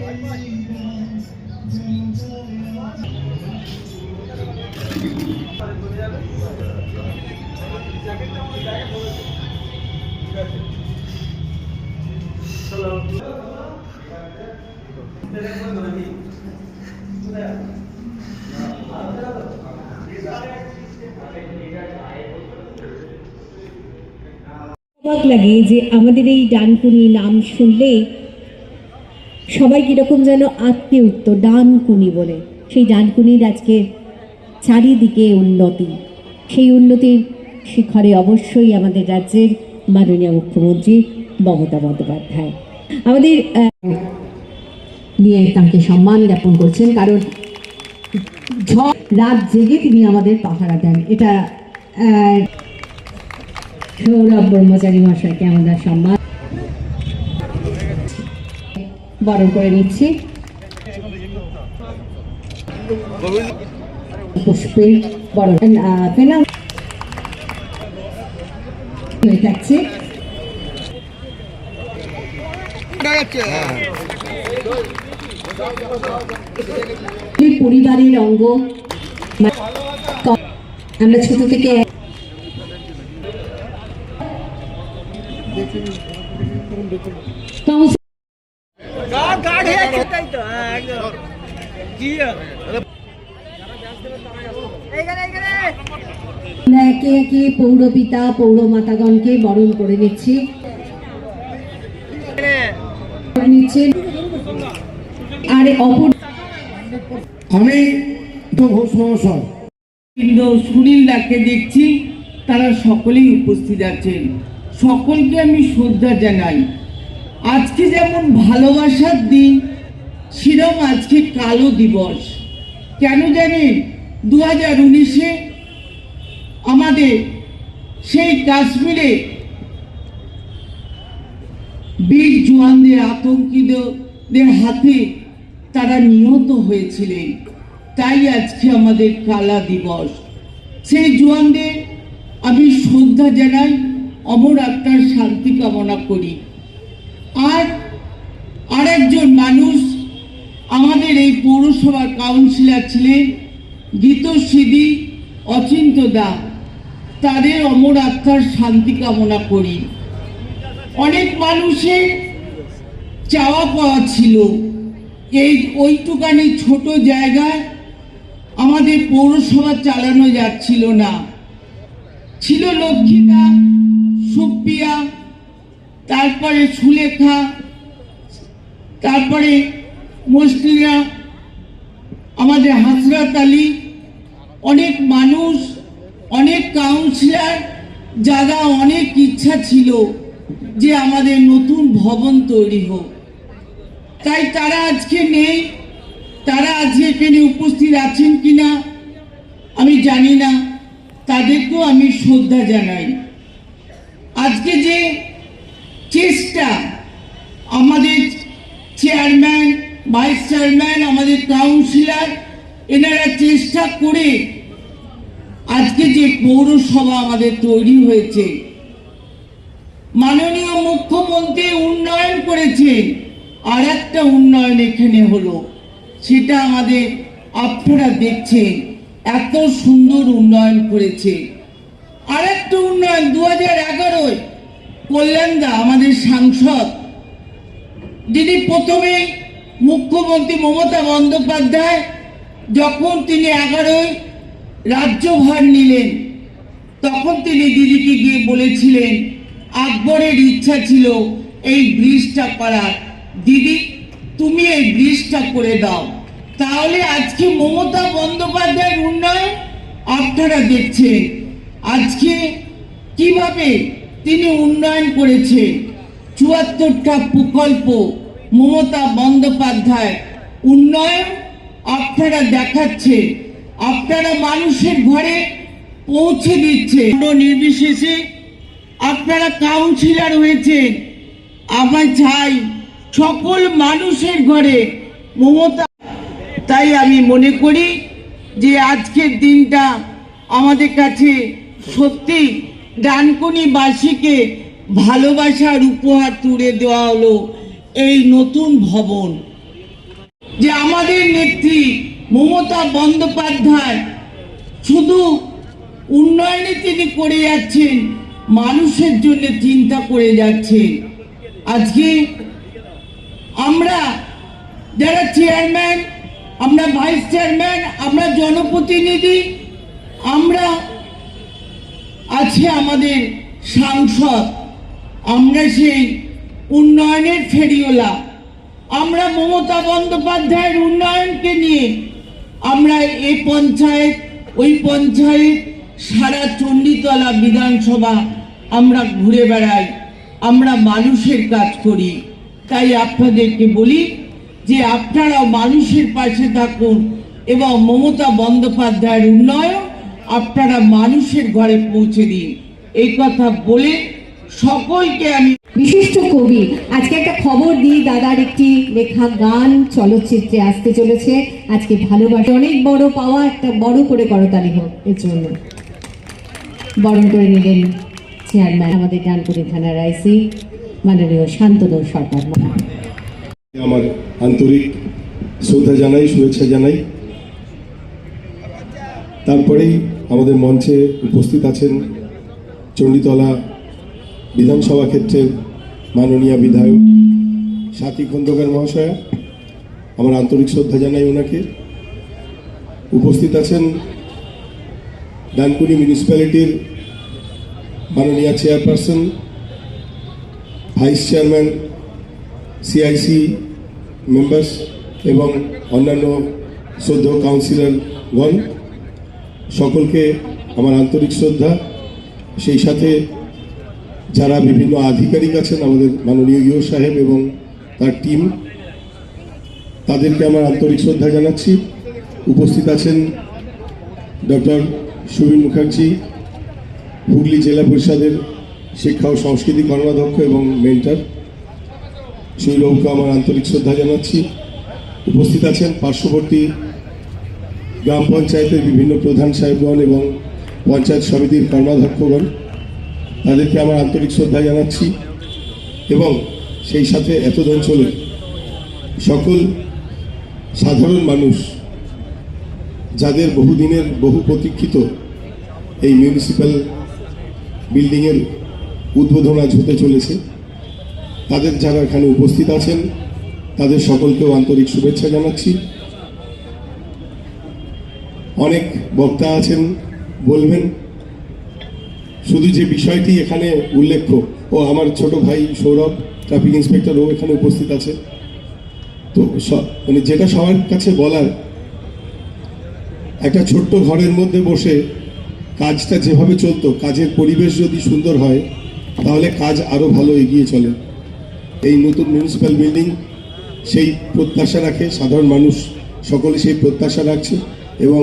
অবাক লাগে যে আমাদের এই ডানকুনি নাম শুনলে সবাই কিরকম যেন আটকে উঠত, ডানকুনি বলে। সেই ডানকুনির আজকে চারিদিকে উন্নতি, সেই উন্নতির শিখরে অবশ্যই আমাদের রাজ্যের মাননীয় মুখ্যমন্ত্রী মমতা বন্দ্যোপাধ্যায় আমাদের নিয়ে তাকে সম্মান জ্ঞাপন করছেন, কারণ রাত জেগে তিনি আমাদের পাহারা দেন। এটা সৌরভ ব্রহ্মচারী মহাশয়কে আমরা সম্মান বরণ করে নিচ্ছি। পুষ্পে বরণ পেলাম হয়ে থাকছে। পরিবারের অঙ্গ, আমরা ছোট থেকে একে একে পৌরপিতা পৌরমাতাগণকে বরণ করে নিচ্ছি। আর অপর আমি তো ঘোষ মহাশয় কিন্তু সুনীল দাকে দেখছি, তারা সকলেই উপস্থিত আছেন। সকলকে আমি শ্রদ্ধা জানাই। আজকে যেমন ভালোবাসার দিন, সেরকম আজকে কালো দিবস। কেন জানেন? 2019-এ আমাদের সেই কাশ্মীরে বীর জওয়ানদের, আতঙ্কিতদের হাতে তারা নিহত হয়েছিলেন। তাই আজকে আমাদের কালা দিবস। সেই জওয়ানদের আমি শ্রদ্ধা জানাই, অমর আত্মার শান্তি কামনা করি। আর একজন মানুষ আমাদের এই পৌরসভার কাউন্সিলর ছিলেন, গীতশ্রী অচিন্ত দা, তাদের অমর আত্মার শান্তি কামনা করি। অনেক মানুষের চাওয়া পাওয়া ছিল, এই ওইটুকানি ছোট জায়গায় আমাদের পৌরসভা চালানো যাচ্ছিল না। ছিল লক্ষ্মীদা, সুপ্রিয়া, তারপরে সুলেখা, তারপরে মসলিনা, আমাদের হাসরাত আলী, অনেক মানুষ, অনেক কাউন্সিলর, যারা অনেক ইচ্ছা ছিল যে আমাদের নতুন ভবন তৈরি হোক। তাই তারা আজকে নেই। তারা আজকে এখানে উপস্থিত আছেন কিনা আমি জানি না, তাদেরকেও আমি শ্রদ্ধা জানাই। আজকে যে চেষ্টা আমাদের চেয়ারম্যান, ভাইস চেয়ারম্যান, আমাদের কাউন্সিলর, এনারা চেষ্টা করে আজকে যে পৌরসভা আমাদের তৈরি হয়েছে, মাননীয় মুখ্যমন্ত্রী উন্নয়ন করেছেন। আর একটা উন্নয়ন এখানে হলো, সেটা আমাদের আপনারা দেখছেন, এত সুন্দর উন্নয়ন করেছে। আর একটা উন্নয়ন 2011-য় কল্যাণদা, আমাদের সাংসদ, যিনি প্রথমে মুখ্যমন্ত্রী মমতা বন্দ্যোপাধ্যায় যখন তিনি 11-য় রাজ্যভার নিলেন, তখন তিনি দিদিকে গিয়ে বলেছিলেন, আকবরের ইচ্ছা ছিল এই ব্রিজটা করার, দিদি তুমি এই ব্রিজটা করে দাও। তাহলে আজকে মমতা বন্দ্যোপাধ্যায়ের উন্নয়ন আপনারা দেখছেন। আজকে কিভাবে তিনি উন্নয়ন করেছে, 74টা প্রকল্প মমতা বন্দ্যোপাধ্যায় উন্নয়ন আপনারা দেখাচ্ছে, আপনারা মানুষের ঘরে পৌঁছে দিচ্ছে। নির্বিশেষে আপনারা কাউন্সিলর হয়েছেন, আমার চাই সকল মানুষের ঘরে মমতা। তাই আমি মনে করি যে আজকের দিনটা আমাদের কাছে সত্যি ডানকুনিবাসীকে ভালোবাসার উপহার তুলে দেওয়া হলো এই নতুন ভবন। যে আমাদের নেত্রী মমতা বন্দ্যোপাধ্যায় শুধু উন্নয়নে তিনি করে যাচ্ছেন, মানুষের জন্য চিন্তা করে যাচ্ছেন। আজকে আমরা যারা চেয়ারম্যান, আমরা ভাইস চেয়ারম্যান, আমরা জনপ্রতিনিধি, আমরা আছে আমাদের সাংসদ, আমরা সেই উন্নয়নের ফেরিওয়ালা। আমরা মমতা বন্দ্যোপাধ্যায়ের উন্নয়নকে নিয়ে আমরা এই পঞ্চায়েত ওই পঞ্চায়েত সারা চণ্ডীতলা বিধানসভা আমরা ঘুরে বেড়াই, আমরা মানুষের কাজ করি। তাই আপনাদেরকে বলি যে আপনারাও মানুষের পাশে থাকুন এবং মমতা বন্দ্যোপাধ্যায়ের উন্নয়ন আপনারা মানুষের ঘরে পৌঁছে দিন। এই কথা বলে সকলকে আমি বিশিষ্ট কবি, আজকে একটা খবর দিই, দাদার একটি লেখা গান চলচ্চিত্রে আসতে চলেছে। আজকে ভালোবাসা অনেক বড় পাওয়া, একটা বড় করে করতালি হোক এর জন্য। বরণ করে নিলেন চেয়ারম্যান আমাদের ডানকুনি থানার আইসি মাননীয় শান্তনু সরকার। আমার আন্তরিক শ্রদ্ধা জানাই, শুভেচ্ছা জানাই। তারপরেই আমাদের মঞ্চে উপস্থিত আছেন চণ্ডীতলা বিধানসভা ক্ষেত্রের মাননীয় বিধায়ক স্বাতী খন্দকার মহাশয়া, আমার আন্তরিক শ্রদ্ধা জানাই ওনাকে। উপস্থিত আছেন ডানকুনি মিউনিসিপ্যালিটির মাননীয় chairperson, vice chairman, CIC members এবং অন্যান্য শ্রদ্ধেয় কাউন্সিলরগণ, সকলকে আমার আন্তরিক শ্রদ্ধা। সেই সাথে যারা বিভিন্ন আধিকারিক আছেন, আমাদের মাননীয় ইও সাহেব এবং তার টিম, তাদেরকে আমার আন্তরিক শ্রদ্ধা জানাচ্ছি। উপস্থিত আছেন ডক্টর সুবীর মুখার্জি, হুগলি জেলা পরিষদের শিক্ষা ও সংস্কৃতি কর্মাধ্যক্ষ এবং মেন্টর, শৈলবাবুকে আমার আন্তরিক শ্রদ্ধা জানাচ্ছি। উপস্থিত আছেন পার্শ্ববর্তী গ্রাম পঞ্চায়েতের বিভিন্ন প্রধান সাহেবগণ এবং পঞ্চায়েত সমিতির কর্মাধ্যক্ষগণ, তাদেরকে আমার আন্তরিক শ্রদ্ধা জানাচ্ছি। এবং সেই সাথে এতদ অঞ্চলের সকল সাধারণ মানুষ, যাদের বহুদিনের বহু প্রতীক্ষিত এই মিউনিসিপ্যাল বিল্ডিংয়ের উদ্বোধন আজ হতে চলেছে, তাদের যারা এখানে উপস্থিত আছেন তাদের সকলকেও আন্তরিক শুভেচ্ছা জানাচ্ছি। অনেক বক্তা আছেন, বলবেন। শুধু যে বিষয়টি এখানে উল্লেখ্য, ও আমার ছোট ভাই সৌরভ ট্রাফিক ইন্সপেক্টর, ও এখানে উপস্থিত আছে। তো মানে যেটা সবার কাছে বলার, একটা ছোট্ট ঘরের মধ্যে বসে কাজটা যেভাবে চলতো, কাজের পরিবেশ যদি সুন্দর হয় তাহলে কাজ আরও ভালো এগিয়ে চলে। এই নতুন মিউনিসিপ্যাল বিল্ডিং সেই প্রত্যাশা রাখে, সাধারণ মানুষ সকলে সেই প্রত্যাশা রাখছে এবং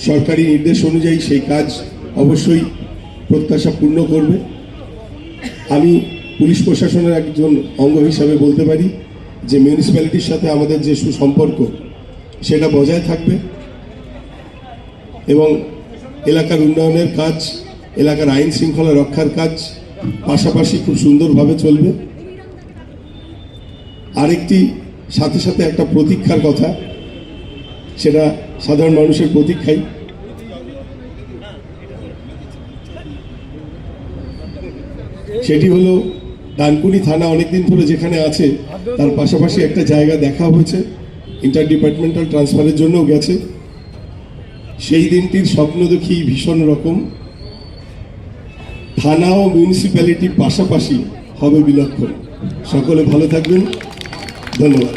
সরকারি নির্দেশ অনুযায়ী সেই কাজ অবশ্যই প্রত্যাশা পূর্ণ করবে। আমি পুলিশ প্রশাসনের একজন অঙ্গ হিসাবে বলতে পারি যে মিউনিসিপ্যালিটির সাথে আমাদের যে সুসম্পর্ক সেটা বজায় থাকবে এবং এলাকার উন্নয়নের কাজ, এলাকার আইন শৃঙ্খলা রক্ষার কাজ পাশাপাশি খুব সুন্দরভাবে চলবে। আরেকটি সাথে সাথে একটা প্রতীক্ষার কথা, সেটা সাধারণ মানুষের প্রতীক্ষাই। সেটি হলো ডানকুনি থানা অনেকদিন ধরে যেখানে আছে তার পাশাপাশি একটা জায়গা দেখা হয়েছে, ইন্টার ডিপার্টমেন্টাল ট্রান্সফারের জন্যও গেছে। সেই দিনটির স্বপ্ন দেখি ভীষণ রকম, থানা ও মিউনিসিপ্যালিটি পাশাপাশি হবে বিলক্ষণ। সকলে ভালো থাকবেন, ধন্যবাদ।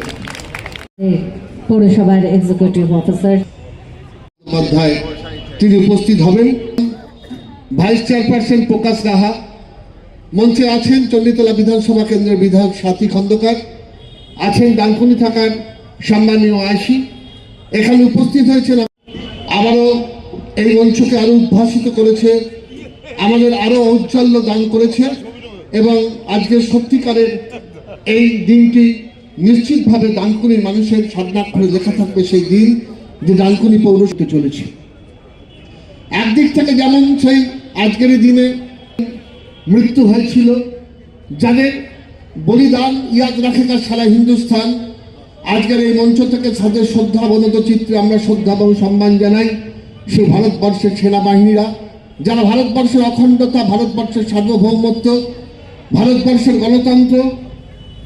পৌরসভার এক্সিকিউটিভ অফিসার অধ্যায় তিনি উপস্থিত হবেন। ভাইস চেয়ারপারসন প্রকাশ রাহা, মঞ্চে আছেন চণ্ডীতলা বিধানসভা কেন্দ্রের বিধায়ক স্বাতী খন্দকার, আছেন ডানকুনি থাকার সম্মানীয় আইসি, এখানে উপস্থিত হয়েছেন। আবারও এই মঞ্চকে আরো উদ্ভাসিত করেছে, আমাদের আরো ঔজ্জ্বল্য দান করেছে এবং আজকে সত্যিকারের এই দিনটি নিশ্চিতভাবে ডানকুনির মানুষের স্বর্ণাক্ষরে লেখা থাকবে সেই দিন যে ডানকুনি পৌরসভাতে চলেছে। একদিক থেকে যেমন সেই আজকের দিনে মৃত্যু হয়েছিল, যাদের বলিদান ইয়াদ রাখেগা সারা হিন্দুস্তান, আজকের এই মঞ্চ থেকে তাদের শ্রদ্ধা অবনত চিত্রে আমরা শ্রদ্ধা এবং সম্মান জানাই সেই ভারতবর্ষের সেনাবাহিনীরা, যারা ভারতবর্ষের অখণ্ডতা, ভারতবর্ষের সার্বভৌমত্ব, ভারতবর্ষের গণতন্ত্র,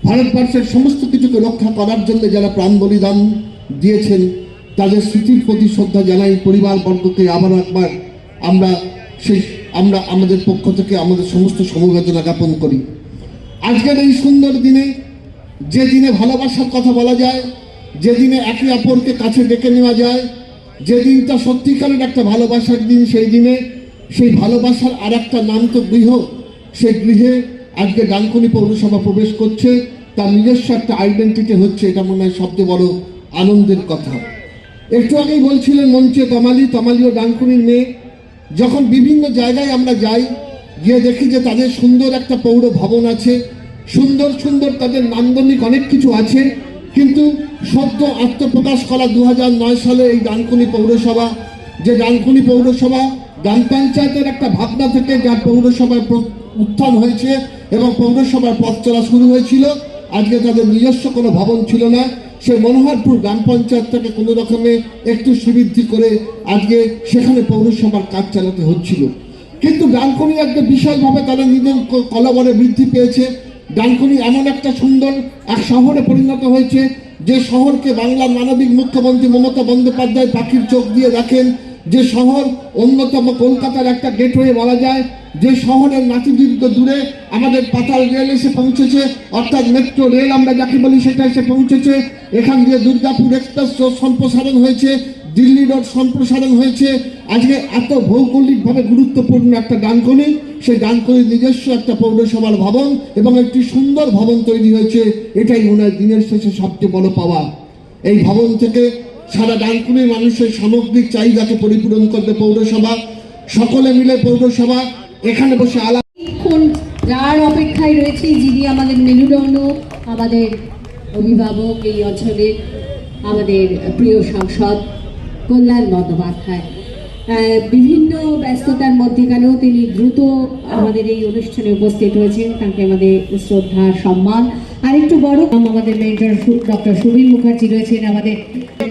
ভারতবর্ষের সমস্ত কিছুকে রক্ষা করার জন্য যারা প্রাণ বলিদান দিয়েছেন, তাদের স্মৃতির প্রতি শ্রদ্ধা জানাই। পরিবারবর্গকে আবার একবার আমরা আমাদের পক্ষ থেকে আমাদের সমস্ত সমবেদনা জ্ঞাপন করি। আজকের এই সুন্দর দিনে, যে দিনে ভালোবাসার কথা বলা যায়, যে দিনে একে অপরকে কাছে ডেকে নেওয়া যায়, যে দিনটা সত্যিকারের একটা ভালোবাসার দিন, সেই দিনে সেই ভালোবাসার আর একটা নাম তো গৃহ। সেই গৃহে আজকে ডানকুনি পৌরসভা প্রবেশ করছে, তার নিজস্ব একটা আইডেন্টিটি হচ্ছে, এটা মনে হয় সবচেয়ে বড় আনন্দের কথা। একটু আগেই বলছিলেন মঞ্চে তমালি ও ডানকুনির মেয়ে। যখন বিভিন্ন জায়গায় আমরা যাই, গিয়ে দেখি যে তাদের সুন্দর একটা পৌর ভবন আছে, সুন্দর সুন্দর তাদের নান্দনিক অনেক কিছু আছে, কিন্তু সদ্য আত্মপ্রকাশ করা 2009 সালে এই ডানকুনি পৌরসভা, যে ডানকুনি পৌরসভা গ্রাম পঞ্চায়েতের একটা ভাবনা থেকে যার পৌরসভায় উত্থান হয়েছে এবং পৌরসভার পথ চলা শুরু হয়েছিল, আজকে তাদের নিজস্ব কোনো ভবন ছিল না। সে মনোহরপুর গ্রাম পঞ্চায়েত থেকে কোনো রকমে একটু শ্রীবৃদ্ধি করে আজকে সেখানে পৌরসভার কাজ চালাতে হচ্ছিল। কিন্তু ডানকুনি একটা বিশালভাবে তারা নিজের কলবরে বৃদ্ধি পেয়েছে। ডানকুনি এমন একটা সুন্দর এক শহরে পরিণত হয়েছে, যে শহরকে বাংলার মানবিক মুখ্যমন্ত্রী মমতা বন্দ্যোপাধ্যায় পাখির চোখ দিয়ে রাখেন, যে শহর অন্যতম কলকাতার একটা গেটওয়ে বলা যায়, যে শহরের নাতিদীর্ঘ দূরে আমাদের পাতাল রেল এসে পৌঁছেছে, অর্থাৎ মেট্রো রেল আমরা যাকে বলি সেটা এসে পৌঁছেছে। এখান দিয়ে দুর্গাপুর এক্সপ্রেস রোড সম্প্রসারণ হয়েছে, দিল্লি রোড সম্প্রসারণ হয়েছে। আজকে এত ভৌগোলিকভাবে গুরুত্বপূর্ণ একটা ডানকুনি, সেই ডানকুনির নিজস্ব একটা পৌরসভার ভবন এবং একটি সুন্দর ভবন তৈরি হয়েছে। এটাই মনে হয় দিনের শেষে সবচেয়ে বড় পাওয়া। এই ভবন থেকে সারা ডানকুনির মানুষের সামগ্রিক চাহিদাকে পরিপূরণ করবে পৌরসভা। সকলে মিলে পৌরসভা এখানে বসে আলাপ এখন যার অপেক্ষায় রয়েছে, যিনি আমাদের মেরুদণ্ড, আমাদের অভিভাবক এই অঞ্চলের, আমাদের প্রিয় সাংসদ কল্যাণ বন্দ্যোপাধ্যায়। বিভিন্ন ব্যস্ততার মধ্যেখানেও তিনি দ্রুত আমাদের এই অনুষ্ঠানে উপস্থিত হয়েছেন। তাকে আমাদের শ্রদ্ধা সম্মান। আর একটু বড় আমাদের মেজর ডক্টর সুবীর মুখার্জি রয়েছেন, আমাদের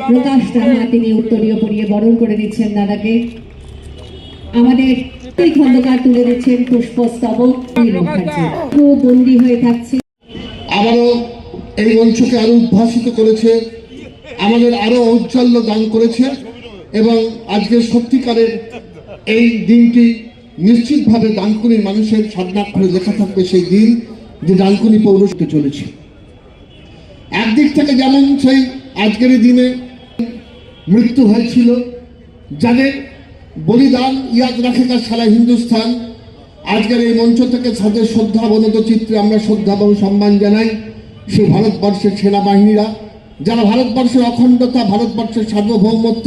প্রকাশ রাহা, তিনি উত্তরীয় পরিয়ে বরণ করে দিচ্ছেন দাদাকে। আমাদের খন্দকার তুলে দিচ্ছেন পুষ্পস্তবক। মুখার্জি খুব বন্দী হয়ে থাকছে। আবারও এই মঞ্চকে আরো উদ্ভাসিত করেছে, আমাদের আরো ঔজ্জ্বল্য দান করেছে এবং আজকে সত্যিকারের এই দিনটি নিশ্চিতভাবে ডানকুনির মানুষের স্বর্ণাক্ষরে লেখা থাকবে সেই দিন, যে ডানকুনি পৌরসভাতে চলেছে। একদিক থেকে যেমন সেই আজকের দিনে মৃত্যু হয়েছিল, যাদের বলিদান ইয়াদ রাখেগা সারা হিন্দুস্তান, আজকের এই মঞ্চ থেকে তাদের শ্রদ্ধা অবনত চিত্রে আমরা শ্রদ্ধা এবং সম্মান জানাই সেই ভারতবর্ষের সেনাবাহিনীরা, যারা ভারতবর্ষের অখণ্ডতা, ভারতবর্ষের সার্বভৌমত্ব,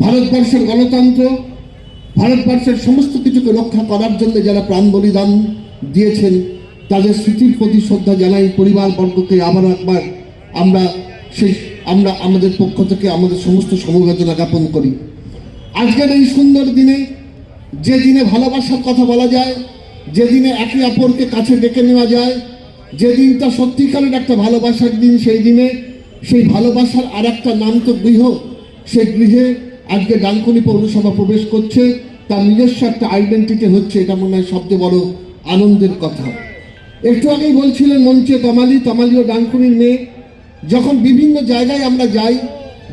ভারতবর্ষের গণতন্ত্র, ভারতবর্ষের সমস্ত কিছুকে রক্ষা করার জন্য যারা প্রাণ বলিদান দিয়েছেন, তাদের স্মৃতির প্রতি শ্রদ্ধা জানাই। পরিবারবর্গকে আবার একবার আমরা আমাদের পক্ষ থেকে আমাদের সমস্ত সমবেদনা জ্ঞাপন করি। আজকের এই সুন্দর দিনে, যে দিনে ভালোবাসার কথা বলা যায়, যে দিনে একে অপরকে কাছে ডেকে নেওয়া যায়, যে দিনটা সত্যিকারের একটা ভালোবাসার দিন, সেই দিনে সেই ভালোবাসার আর একটা নাম তো গৃহ। সেই গৃহে আজকে ডানকুনি পৌরসভা প্রবেশ করছে, তার নিজস্ব একটা আইডেন্টিটি হচ্ছে, এটা মনে হয় সবচেয়ে বড় আনন্দের কথা। একটু আগেই বলছিলেন মঞ্চে তমালি ও ডানকুনির মেয়ে। যখন বিভিন্ন জায়গায় আমরা যাই,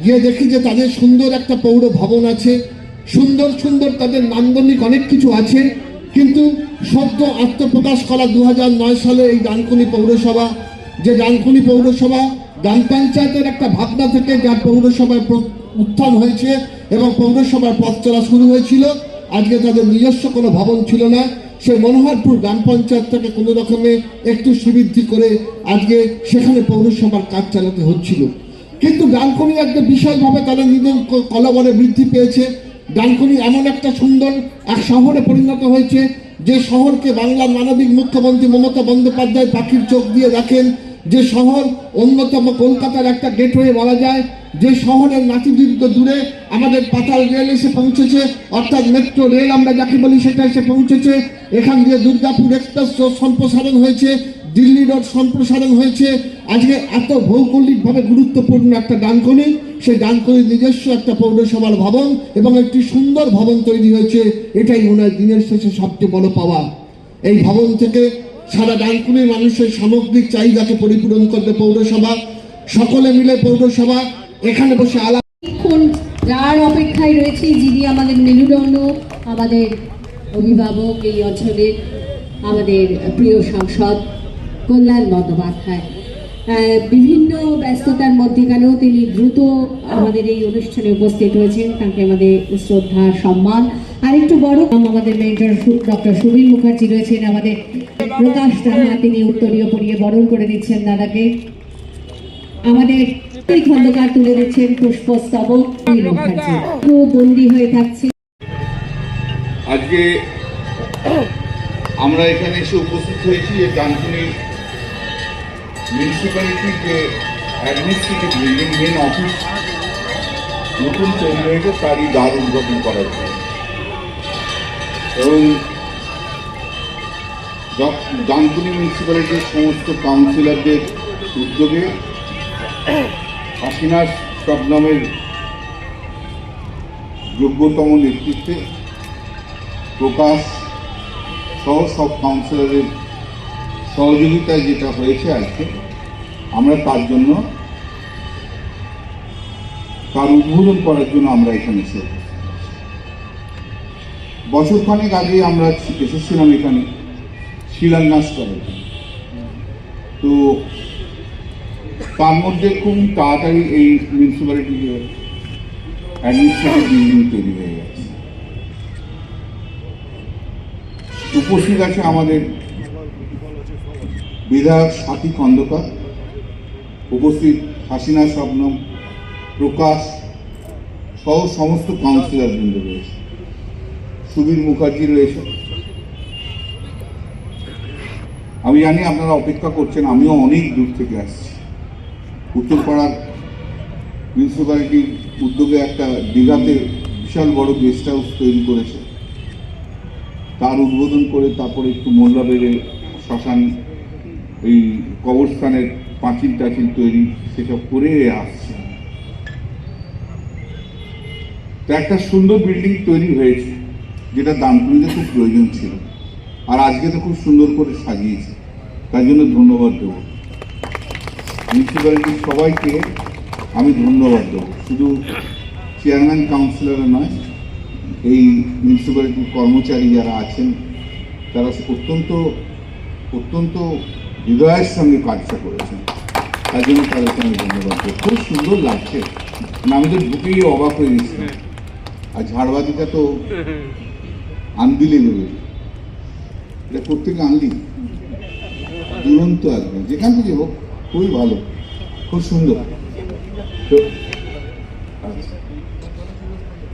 গিয়ে দেখি যে তাদের সুন্দর একটা পৌর ভবন আছে, সুন্দর সুন্দর তাদের নান্দনিক অনেক কিছু আছে, কিন্তু সদ্য আত্মপ্রকাশ করা 2009 সালে এই ডানকুনি পৌরসভা, যে ডানকুনি পৌরসভা গ্রাম পঞ্চায়েতের একটা ভাবনা থেকে যার পৌরসভায় উত্থান হয়েছে এবং পৌরসভার পথ চলা শুরু হয়েছিল, আজকে তাদের নিজস্ব কোনো ভবন ছিল না। সে মনোহরপুর গ্রাম পঞ্চায়েত থেকে কোনো রকমে একটু শ্রীবৃদ্ধি করে আজকে সেখানে পৌরসভার কাজ চালাতে হচ্ছিল। কিন্তু ডানকুনি একটা বিশালভাবে তারা নিজের কলবরে বৃদ্ধি পেয়েছে। ডানকুনি এমন একটা সুন্দর এক শহরে পরিণত হয়েছে, যে শহরকে বাংলার মানবিক মুখ্যমন্ত্রী মমতা বন্দ্যোপাধ্যায় পাখির চোখ দিয়ে রাখেন, যে শহর অন্যতম কলকাতার একটা গেটওয়ে বলা যায়, যে শহরের নাতিদীর্ঘ দূরে আমাদের পাতাল রেল এসে পৌঁছেছে, অর্থাৎ মেট্রো রেল আমরা যাকে বলি সেটা এসে পৌঁছেছে। এখান দিয়ে দুর্গাপুর এক্সপ্রেস রোড সম্প্রসারণ হয়েছে, দিল্লি রোড সম্প্রসারণ হয়েছে। আজকে এত ভৌগোলিকভাবে গুরুত্বপূর্ণ একটা ডানকুনি, সেই ডানকুনির নিজস্ব একটা পৌরসভার ভবন এবং একটি সুন্দর ভবন তৈরি হয়েছে। এটাই মনে হয় দিনের শেষে সবচেয়ে বড় পাওয়া। এই ভবন থেকে সারা ডানকুনির মানুষের সামগ্রিক চাহিদাকে পরিপূরণ করবে পৌরসভা। সকলে মিলে পৌরসভা এখানে বসে আলাপ এখন যার অপেক্ষায় রয়েছে, যিনি আমাদের মেরুদণ্ড, আমাদের অভিভাবক এই অঞ্চলের, আমাদের প্রিয় সাংসদ কল্যাণ বন্দ্যোপাধ্যায়। বিভিন্ন ব্যস্ততার মধ্যেখানেও তিনি দ্রুত আমাদের এই অনুষ্ঠানে উপস্থিত হয়েছেন। তাকে আমাদের শ্রদ্ধা সম্মান। আর একটু বড় আমাদের মেজর ডক্টর সুবীর মুখার্জি রয়েছেন, আমাদের প্রকাশ রাহা, তিনি উত্তরীয় পরিয়ে বরণ করে দিচ্ছেন দাদাকে। আমাদের খন্দকার তুলে দিচ্ছেন পুষ্পস্তবক। সুবীর মুখার্জি বন্দী হয়ে থাকছে। আজকে আমরা এখানে এসে উপস্থিত হয়েছি যে ডানকুনি মিউনিসিপ্যালিটির যে অ্যাডমিনিস্ট্রেটিভ বিল্ডিং, মেন অফিস নতুন তৈরি হয়েছে, তারই দ্বার উদ্বোধন করার জন্য। এবং ডানকুনি মিউনিসিপ্যালিটির সমস্ত কাউন্সিলরদের উদ্যোগে হাসিনা শবনমের যোগ্যতম নেতৃত্বে প্রকাশ সহ সব কাউন্সিলরের সহযোগিতায় যেটা হয়েছে আজকে, আমরা তার জন্য, তার উদ্বোধন করার জন্য আমরা এখানে এসে বছরখানেক আগে আমরা এসেছিলাম এখানে শিলান্যাস করার জন্য। তো তার মধ্যে খুব তাড়াতাড়ি এই মিউনিসিপ্যালিটি অ্যাডমিনিস্ট্রেটিভ বিল্ডিং তৈরি হয়ে গেছে। উপস্থিত আছে আমাদের বিধায়ক সাথী খন্দকার, উপস্থিত হাসিনা শবনম, প্রকাশ সহ সমস্ত কাউন্সিলর বৃন্দ রয়েছে, সুবীর মুখার্জি রয়েছে। আমি জানি আপনারা অপেক্ষা করছেন, আমিও অনেক দূর থেকে আসছি। উত্তরপাড়ার মিউনিসিপ্যালিটির উদ্যোগে একটা দীঘাতে বিশাল বড় গেস্ট হাউস তৈরি করেছে, তার উদ্বোধন করে তারপরে একটু মোল্লা বেড়ে শ্মশান, এই কবরস্থানের পাঁচিল টাচিল তৈরি, সেসব করে আসছে। তো একটা সুন্দর বিল্ডিং তৈরি হয়েছে, যেটা ডানকুনিতে খুব প্রয়োজন ছিল। আর আজকে তো খুব সুন্দর করে সাজিয়েছে, তার জন্য ধন্যবাদ দেবো মিউনিসিপ্যালিটির সবাইকে। আমি ধন্যবাদ দেবো, শুধু চেয়ারম্যান কাউন্সিলর নয়, এই মিউনিসিপ্যালিটির কর্মচারী যারা আছেন, তারা অত্যন্ত অত্যন্ত হৃদয়ের সঙ্গে কাজটা করেছেন, তার জন্য তাদেরকে আমি ধন্যবাদ দেবো। খুব সুন্দর লাগছে, আমি তো ঢুকেই অবাক হয়ে গেছিলাম। আর ঝাড়বাতিটা তো আনবিলিভেবল, এটা প্রত্যেকে আনলি দুরন্ত একদম, যেখান থেকে হোক খুবই ভালো, খুব সুন্দর। তো আচ্ছা,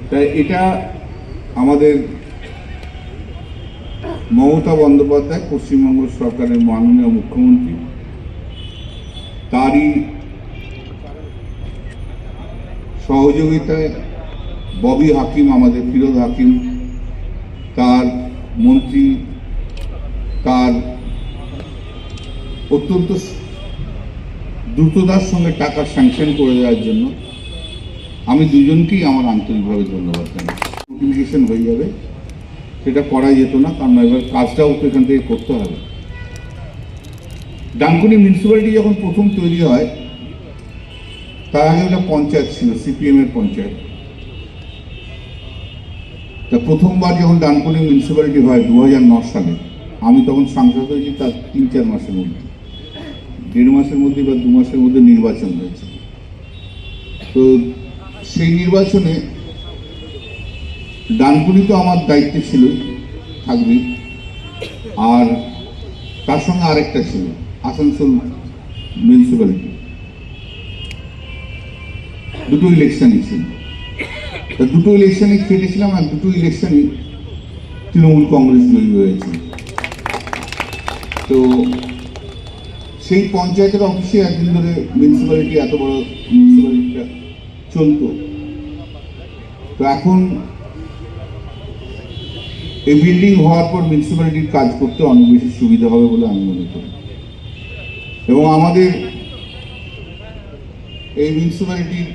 তাই এটা আমাদের মমতা বন্দ্যোপাধ্যায়, পশ্চিমবঙ্গ সরকারের মাননীয় মুখ্যমন্ত্রী, তারই সহযোগিতায় ববি হাকিম, আমাদের ফিরোজ হাকিম, তার মন্ত্রী, তার অত্যন্ত দ্রুততার সঙ্গে টাকা স্যাংশন করে দেওয়ার জন্য আমি দুজনকেই আমার আন্তরিকভাবে ধন্যবাদ জানাই। নোটিফিকেশন হয়ে যাবে, সেটা করা যেত না, কারণ এবার কাজটাও তো এখান থেকে করতে হবে। ডানকুনি মিউনিসিপ্যালিটি যখন প্রথম তৈরি হয়, তার আগে একটা পঞ্চায়েত ছিল, সিপিএম এর পঞ্চায়েত। তা প্রথমবার যখন ডানকুনি মিউনিসিপ্যালিটি হয় 2009 সালে, আমি তখন সাংসদ হয়েছি তার 3-4 মাসের মধ্যে, 1.5 মাসের মধ্যে বা 2 মাসের মধ্যে নির্বাচন হয়েছে। তো সেই নির্বাচনে ডানকুনি তো আমার দায়িত্বে ছিল, থাকবে, আর তার সঙ্গে আরেকটা ছিল আসানসোল মিউনিসিপ্যালিটি। দুটো ইলেকশনই ছিল, দুটো ইলেকশনই খেটেছিলাম, আর দুটো ইলেকশনই তৃণমূল কংগ্রেস জয়ী হয়েছে। তো সেই পঞ্চায়েতের অফিসে একদিন ধরে মিউনিসিপ্যালিটি, এত বড় মিউনিসিপ্যালিটিটা চলতো। তো এখন এই বিল্ডিং হওয়ার পর মিউনিসিপ্যালিটির কাজ করতে অনেক বেশি সুবিধা হবে বলে আমি মনে করি। এবং আমাদের এই মিউনিসিপ্যালিটির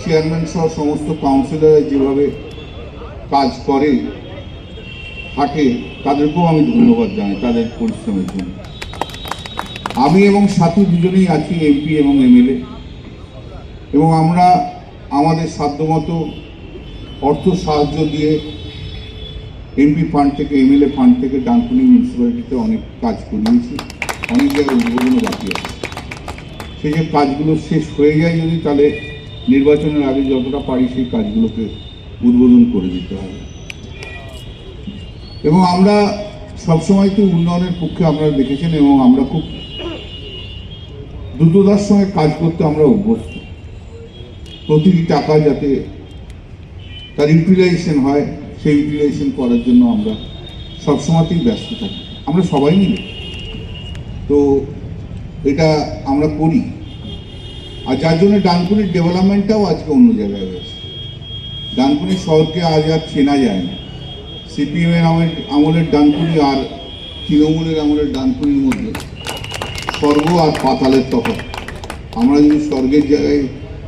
চেয়ারম্যান সহ সমস্ত কাউন্সিলর যেভাবে কাজ করে থাকে তাদেরকেও আমি ধন্যবাদ জানাই তাদের পরিশ্রমের জন্য। আমি এবং সাথী দুজনেই আছি, এমপি এবং এমএলএ, এবং আমরা আমাদের সাধ্যমতো অর্থ সাহায্য দিয়ে এমপি ফান্ড থেকে, এমএলএ ফান্ড থেকে ডানকুনি মিউনিসিপ্যালিটিতে অনেক কাজ করিয়েছি, অনেক জায়গায় উদ্বোধনও বাকি আছে। সেই যে কাজগুলো শেষ হয়ে যায় যদি, তাহলে নির্বাচনের আগে যতটা পারি সেই কাজগুলোকে উদ্বোধন করে দিতে হবে। এবং আমরা সবসময় তো উন্নয়নের পক্ষে আপনারা দেখেছেন, এবং আমরা খুব দ্রুততার সঙ্গে কাজ করতে আমরা অভ্যস্ত। প্রতিটি টাকা যাতে তার ইউটিলাইজেশন হয়, সেই ইউটিলাইজেশন করার জন্য আমরা সবসময়তেই ব্যস্ত থাকি, আমরা সবাই মিলে। তো এটা আমরা করি, আর যার জন্য ডানকুনির ডেভেলপমেন্টটাও আজকে অন্য জায়গায় রয়েছে। ডানকুনি শহরকে আজ আর চেনা যায় না। সিপিএমের আমলের ডানকুনি আর তৃণমূলের আমলের ডানকুনির মধ্যে স্বর্গ আর পাতালের তফাৎ। আমরা যদি স্বর্গের জায়গায়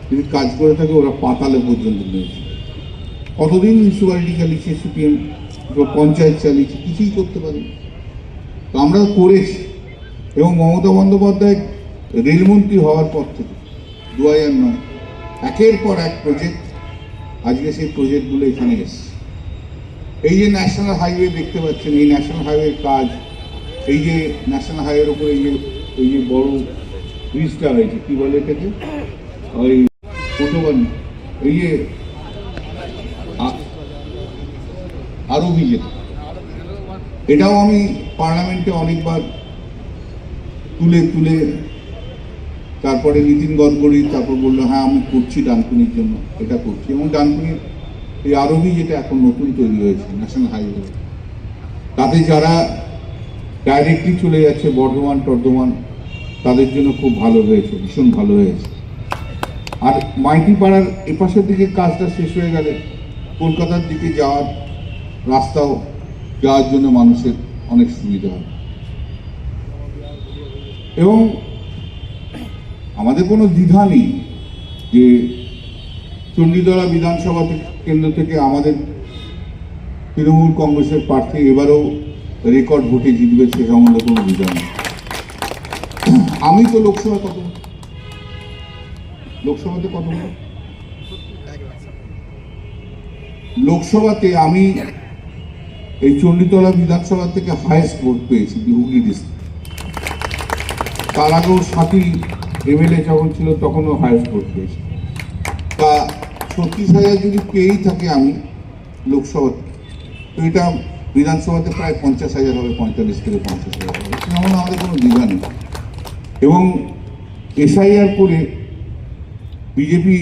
যদি কাজ করে থাকি, ওরা পাতালে পর্যন্ত নিয়েছে। কতদিন মিউনিসিপ্যালিটি চালিয়েছে সিপিএম, পঞ্চায়েত চালিয়েছে, কিছুই করতে পারেনি। তো আমরা করেছি। এবং মমতা বন্দ্যোপাধ্যায় রেলমন্ত্রী হওয়ার পর থেকে 2009 একের পর এক প্রজেক্ট, আজকে সেই প্রজেক্টগুলো এখানে এসছে। এই যে ন্যাশনাল হাইওয়ে দেখতে পাচ্ছেন, এই ন্যাশনাল হাইওয়ের কাজ, এই যে ন্যাশনাল হাইওয়ের উপরে এই যে বড় ব্রিজটা হয়েছে, কি বলে এটাকে, ওই ফটোবানি, এই যে আরো বিজেপি, এটাও আমি পার্লামেন্টে অনেকবার তুলে তারপরে নীতিন গডকরি তারপর বললো হ্যাঁ আমি করছি ডানকুনির জন্য, এটা করছি। এবং ডানকুনির এই আরবি যেটা এখন নতুন তৈরি হয়েছে ন্যাশনাল হাইওয়ে, তাতে যারা ডাইরেক্টলি চলে যাচ্ছে বর্ধমান তাদের জন্য খুব ভালো হয়েছে, ভীষণ ভালো হয়েছে। আর মাইতিপাড়ার এপাশের দিকে কাজটা শেষ হয়ে গেলে কলকাতার দিকে যাওয়ার রাস্তাও যাওয়ার জন্য মানুষের অনেক সুবিধা হয়। এবং আমাদের কোনো দ্বিধা নেই যে চণ্ডীতলা বিধানসভা কেন্দ্র থেকে আমাদের তৃণমূল কংগ্রেসের প্রার্থী এবারেও রেকর্ড ভোটে জিতবে, সে সম্বন্ধে কোনো দ্বিধা নেই। আমি তো লোকসভাতে কত লোকসভাতে আমি এই চণ্ডীতলা বিধানসভা থেকে হাইয়েস্ট ভোট পেয়েছি হুগলি ডিস্ট্রিক্ট। তার আগেও সাথী এমএলএ যখন ছিল তখনও হাইয়েস্ট ভোট পেয়েছি। তা 36,000 যদি পেয়েই থাকে আমি লোকসভাতে, তো এটা বিধানসভাতে প্রায় 50,000 হবে, 45 থেকে 50,000 হবে, তেমন আমাদের কোনো দ্বিধা নেই। এবং এসআইআর করে বিজেপি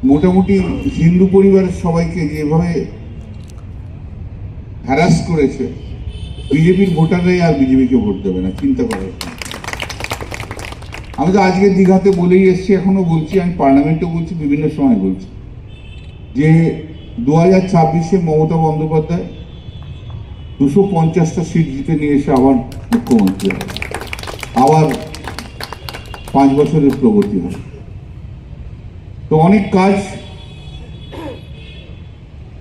মোটামুটি হিন্দু পরিবারের সবাইকে যেভাবে হ্যারাস করেছে, বিজেপির ভোটাররাই আর বিজেপিকে ভোট দেবে না, চিন্তা করে। আমি তো আজকে দীঘাতে বলেই এসছি, এখনো বলছি, আমি পার্লামেন্টেও বলছি, বিভিন্ন সময় বলছি যে 2024-এ মমতা বন্দ্যোপাধ্যায় 250টা সিট জিতে নিয়ে এসে আবার মুখ্যমন্ত্রী হবে, আবার 5 বছরের প্রগতি হবে। তো অনেক কাজ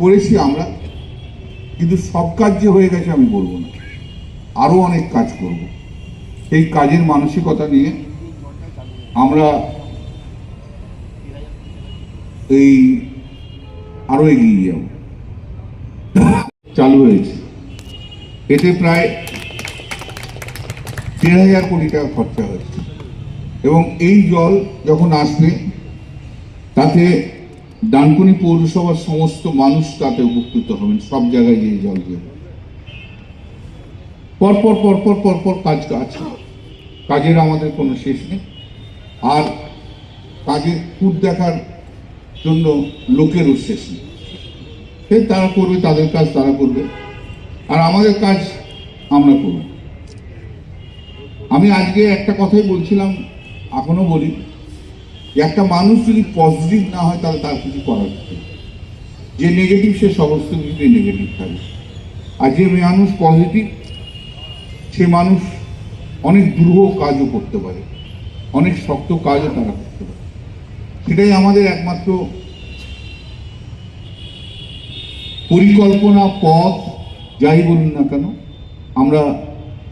করেছি আমরা, কিন্তু সব কাজ যে হয়ে গেছে আমি বলবো না, আরো অনেক কাজ করব। এই কাজের মানসিকতা নিয়ে আমরা এই আরো এগিয়ে যাব। চালু হয়েছে, এতে প্রায় 1,500 কোটি টাকা খরচা হয়েছে। এবং এই জল যখন আসবে তাতে ডানকুনি পৌরসভার সমস্ত মানুষ তাতে উপকৃত হবেন, সব জায়গায় এই জল দিয়ে পরপর কাজ আছে। কাজের আমাদের কোনো শেষ নেই, আর কাজের খুঁত দেখার জন্য লোকেরও শেষ নেই। তারা করবে তাদের কাজ, তারা করবে, আর আমাদের কাজ আমরা করব। আমি আজকে একটা কথাই বলছিলাম, এখনো বলি, একটা মানুষ যদি পজিটিভ না হয় তাহলে তার কিছু করার নেই। যে নেগেটিভ সে সমস্ত কিছুতে নেগেটিভ থাকবে, আর যে মানুষ পজিটিভ সে মানুষ অনেক দুর্বহ কাজও করতে পারে। অনেক শক্ত কাজও তারা করতে পারে। সেটাই আমাদের একমাত্র পরিকল্পনা, পথ যাই বলুন না কেন, আমরা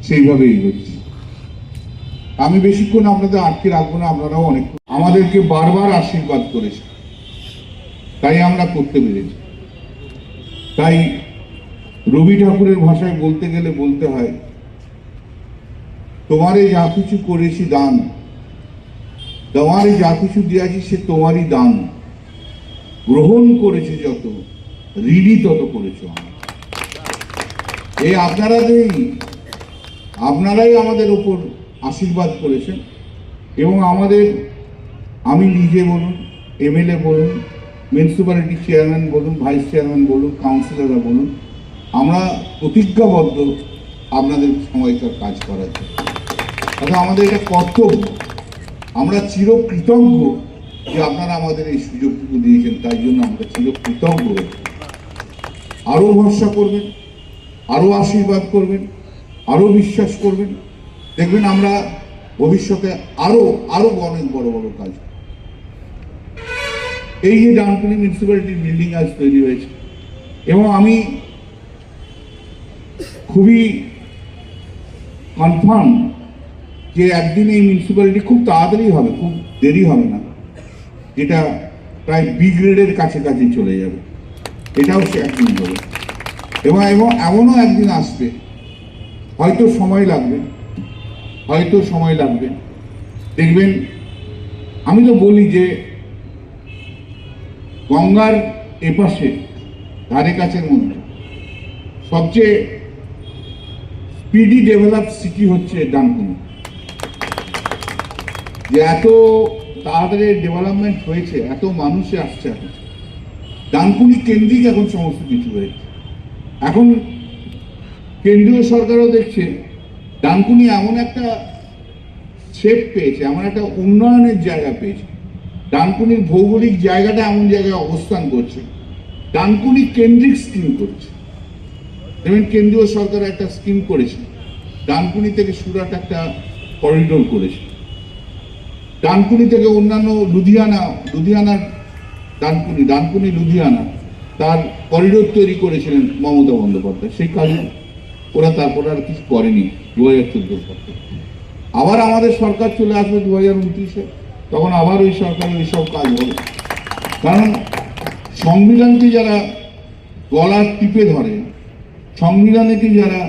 সেইভাবেই এগোচ্ছি। আমি বেশিক্ষণ আপনাদের আটকে রাখবো না, আপনারাও অনেক আমাদেরকে বারবার আশীর্বাদ করেছে, তাই আমরা করতে পেরেছি। তাই রবি ঠাকুরের ভাষায় বলতে গেলে বলতে হয়, তোমারে যা কিছু করেছি দান, তোমারে যা কিছু দিয়েছি সে তোমারই দান, গ্রহণ করেছে যত ঋণী তত করেছ আমার। এই আপনারাই আমাদের উপর আশীর্বাদ করেছেন এবং আমাদের, আমি নিজে বলুন, এমএলএ বলুন, মিউনিসিপ্যালিটি চেয়ারম্যান বলুন, ভাইস চেয়ারম্যান বলুন, কাউন্সিলররা বলুন, আমরা প্রতিজ্ঞাবদ্ধ আপনাদের সময়কার কাজ করার জন্য। অর্থাৎ আমাদের এটা কর্তব্য, আমরা চিরকৃতজ্ঞ যে আপনারা আমাদের এই সুযোগটুকু দিয়েছেন, তাই জন্য আমরা চিরকৃতজ্ঞ। আরও ভরসা করবেন, আরও আশীর্বাদ করবেন, আরও বিশ্বাস করবেন, দেখবেন আমরা ভবিষ্যতে আরও অনেক বড় বড় কাজ। এই যে ডানকুনি মিউনিসিপ্যালিটির বিল্ডিং আজ তৈরি হয়েছে, এবং আমি খুবই কনফার্ম যে একদিন এই মিউনিসিপ্যালিটি খুব তাড়াতাড়ি হবে, খুব দেরি হবে না, যেটা প্রায় বি গ্রেডের কাছাকাছি চলে যাবে, এটাও সে একদিন হবে। এবং এমনও একদিন আসবে, হয়তো সময় লাগবে, দেখবেন। আমি তো বলি যে গঙ্গার এপাশে ধারে কাছের মধ্যে সবচেয়ে স্পিডি ডেভেলপ সিটি হচ্ছে ডানকুনি। যে এত তাড়াতাড়ি ডেভেলপমেন্ট হয়েছে, এত মানুষে আসছে, এখন ডানকুনি কেন্দ্রিক এখন সমস্ত কিছু হয়েছে। এখন কেন্দ্রীয় সরকারও দেখছে ডানকুনি এমন একটা শেপ পেয়েছে, এমন একটা উন্নয়নের জায়গা পেয়েছে, ডানকুনির ভৌগোলিক জায়গাটা এমন জায়গায় অবস্থান করছে, ডানকুনি কেন্দ্রিক স্কিম করছে। যেমন কেন্দ্রীয় সরকার একটা স্কিম করেছে, ডানকুনি থেকে সুরাট একটা করিডোর করেছে, ডানকুনি থেকে অন্যান্য লুধিয়ানার ডানকুনি লুধিয়ানা তার করিডোর তৈরি করেছিলেন মমতা বন্দ্যোপাধ্যায়। সেই কাজে ওরা তারপর আর কিছু করেনি 2014 পর থেকে। আবার আমাদের সরকার চলে আসবে 2029-এ, তখন আবার ওই সরকারের এইসব কাজ হবে। কারণ সংবিধানকে যারা গলা টিপে ধরে, সংবিধানকে যারা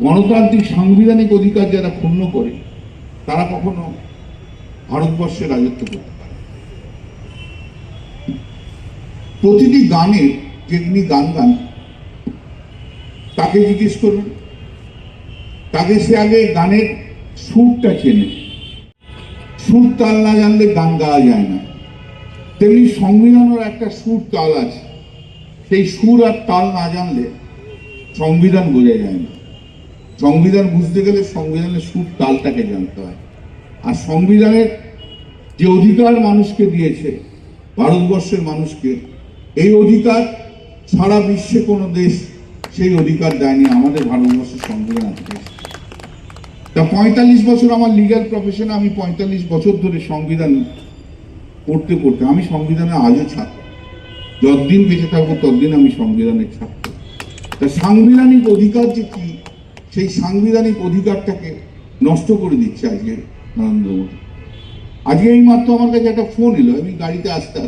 গণতান্ত্রিক সাংবিধানিক অধিকার যারা ক্ষুণ্ণ করে, তারা কখনো ভারতবর্ষে রাজত্ব করতে পারে। প্রতিটি গানের, যিনি গান গান, তাকে জিজ্ঞেস করুন, তাকে সে আগে গানের সুরটা চেনে। সুর তাল না জানলে গান গাওয়া যায় না। তেমনি সংবিধানের একটা সুর তাল আছে, সেই সুর আর তাল না জানলে সংবিধান বোঝা যায় না। সংবিধান বুঝতে গেলে সংবিধানের সুর তালটাকে জানতে হয়। আর সংবিধানের যে অধিকার মানুষকে দিয়েছে, ভারতবর্ষের মানুষকে, এই অধিকার সারা বিশ্বে কোনো দেশ সেই অধিকার দেয়নি, আমাদের ভারতবর্ষের সংবিধান দিয়েছে। তা 45 বছর আমার লিগ্যাল প্রফেশনে, আমি 45 বছর ধরে সংবিধান পড়তে আমি সংবিধানের আজও ছাত্র। যতদিন বেঁচে থাকবো ততদিন আমি সংবিধানের ছাত্র। তা সাংবিধানিক অধিকার যে কি, সেই সাংবিধানিক অধিকারটাকে নষ্ট করে দিচ্ছে আজকে নরেন্দ্র মোদী। আজকে এই মাত্র আমার কাছে একটা ফোন এলো, আমি গাড়িতে আসতে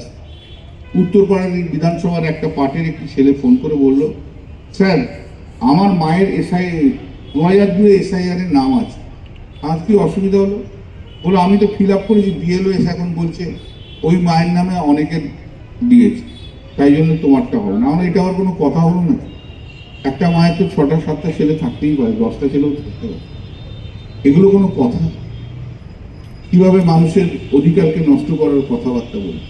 উত্তরপাড়ার বিধানসভার একটা পার্টির একটি ছেলে ফোন করে বলল, স্যার আমার মায়ের SIR 2002 এর নাম আছে, আর কি অসুবিধা হলো? বলো আমি তো ফিল আপ করেছি, BLO এসে এখন বলছে ওই মায়ের নামে অনেকে দিয়েছে, তাই জন্য তোমারটা হবে না। আমার এটা আমার কোনো কথা হলো না। একটা মায়ের তো 6টা-7টা ছেলে থাকতেই পারে, 10টা ছেলেও থাকতে পারে, এগুলো কোনো কথা? কিভাবে মানুষের অধিকারকে নষ্ট করার কথাবার্তা বলে।